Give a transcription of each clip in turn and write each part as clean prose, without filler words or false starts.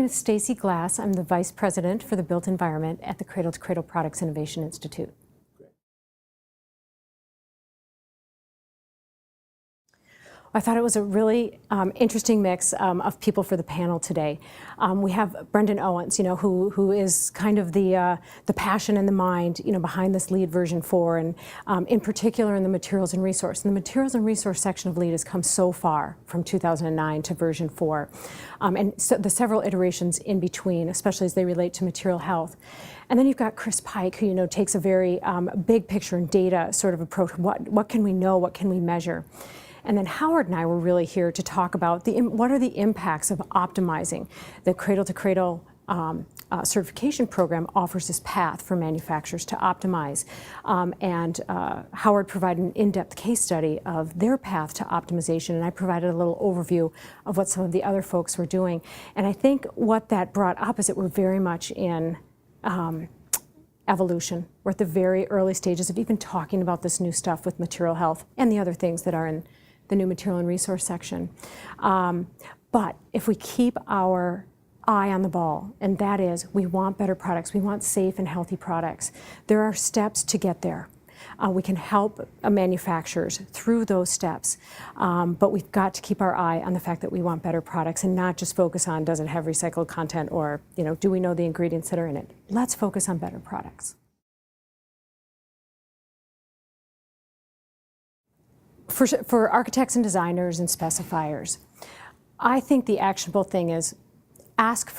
is Stacy Glass. I'm the Vice President for the Built Environment at the Cradle Products Innovation Institute. I thought it was a really interesting mix of people for the panel today. We have Brendan Owens, who is kind of the passion and the mind, behind this LEED version 4, and in particular in the materials and resource. And the materials and resource section of LEED has come so far from 2009 to version 4, and so the several iterations in between, especially as they relate to material health. And then you've got Chris Pike, who takes a very big picture and data sort of approach. What can we know? What can we measure? And then Howard and I were really here to talk about what are the impacts of optimizing. The Cradle to Cradle certification program offers this path for manufacturers to optimize. And Howard provided an in-depth case study of their path to optimization, and I provided a little overview of what some of the other folks were doing. And I think what that brought up is that we're very much in evolution. We're at the very early stages of even talking about this new stuff with material health and the other things that are in the new material and resource section. But if we keep our eye on the ball, and that is we want better products, we want safe and healthy products, there are steps to get there. We can help manufacturers through those steps, but we've got to keep our eye on the fact that we want better products and not just focus on does it have recycled content or do we know the ingredients that are in it. Let's focus on better products. For architects and designers and specifiers, I think the actionable thing is ask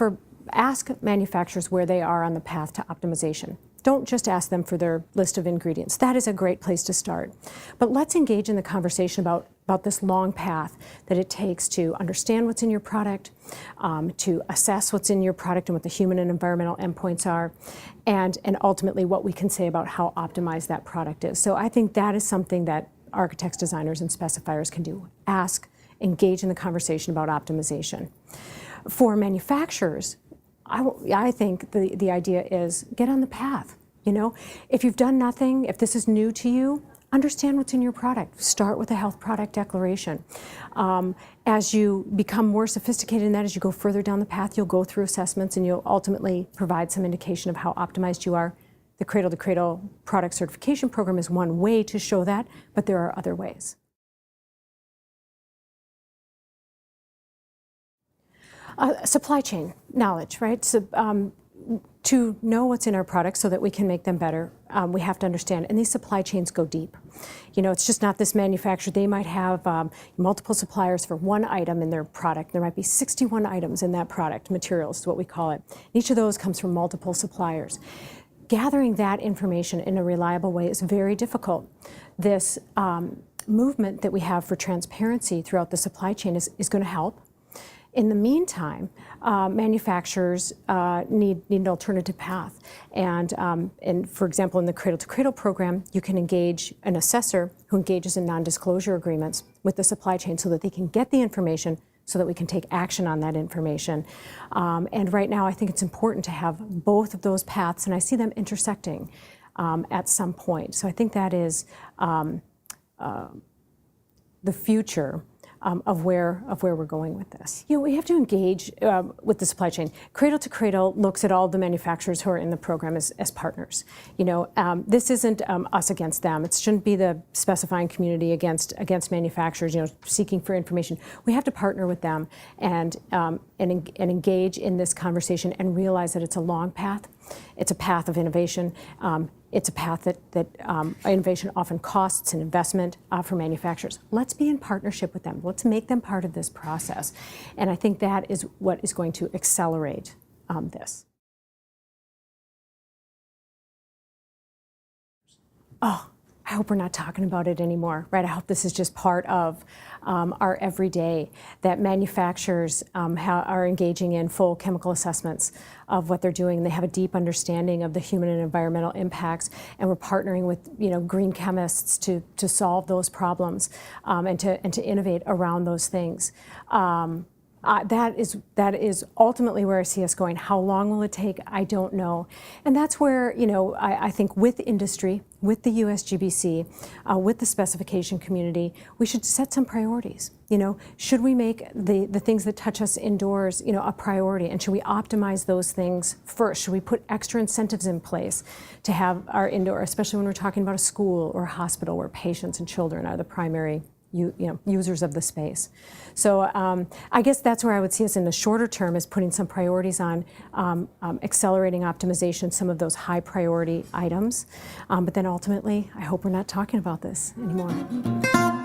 manufacturers where they are on the path to optimization. Don't just ask them for their list of ingredients. That is a great place to start. But let's engage in the conversation about this long path that it takes to understand what's in your product, to assess what's in your product and what the human and environmental endpoints are, and ultimately what we can say about how optimized that product is. So I think that is something that architects, designers, and specifiers can do. Ask, engage in the conversation about optimization. For manufacturers, I think the idea is get on the path. If you've done nothing, if this is new to you, understand what's in your product. Start with a health product declaration. As you become more sophisticated in that, as you go further down the path, you'll go through assessments and you'll ultimately provide some indication of how optimized you are. The Cradle to Cradle product certification program is one way to show that, but there are other ways. Supply chain knowledge, right? So, to know what's in our products so that we can make them better, we have to understand, and these supply chains go deep. It's just not this manufacturer. They might have multiple suppliers for one item in their product. There might be 61 items in that product, materials is what we call it. Each of those comes from multiple suppliers. Gathering that information in a reliable way is very difficult. This movement that we have for transparency throughout the supply chain is going to help. In the meantime, manufacturers need an alternative path. And for example, in the Cradle to Cradle program, you can engage an assessor who engages in non-disclosure agreements with the supply chain so that they can get the information so that we can take action on that information. And right now, I think it's important to have both of those paths, and I see them intersecting at some point. So I think that is the future of where we're going with this. We have to engage with the supply chain. Cradle to Cradle looks at all the manufacturers who are in the program as partners. This isn't us against them. It shouldn't be the specifying community against manufacturers, seeking for information. We have to partner with them and engage in this conversation and realize that it's a long path. It's a path of innovation. It's a path that innovation often costs an investment for manufacturers. Let's be in partnership with them. Let's make them part of this process. And I think that is what is going to accelerate this. Oh, I hope we're not talking about it anymore, right? I hope this is just part of our everyday, that manufacturers are engaging in full chemical assessments of what they're doing. They have a deep understanding of the human and environmental impacts, and we're partnering with green chemists to solve those problems and to innovate around those things. That is ultimately where I see us going. How long will it take? I don't know. And that's where, I think with industry, with the USGBC, with the specification community, we should set some priorities. Should we make the things that touch us indoors, a priority? And should we optimize those things first? Should we put extra incentives in place to have our indoor, especially when we're talking about a school or a hospital where patients and children are the primary users of the space. So I guess that's where I would see us in the shorter term, is putting some priorities on accelerating optimization, some of those high priority items. But then ultimately, I hope we're not talking about this anymore.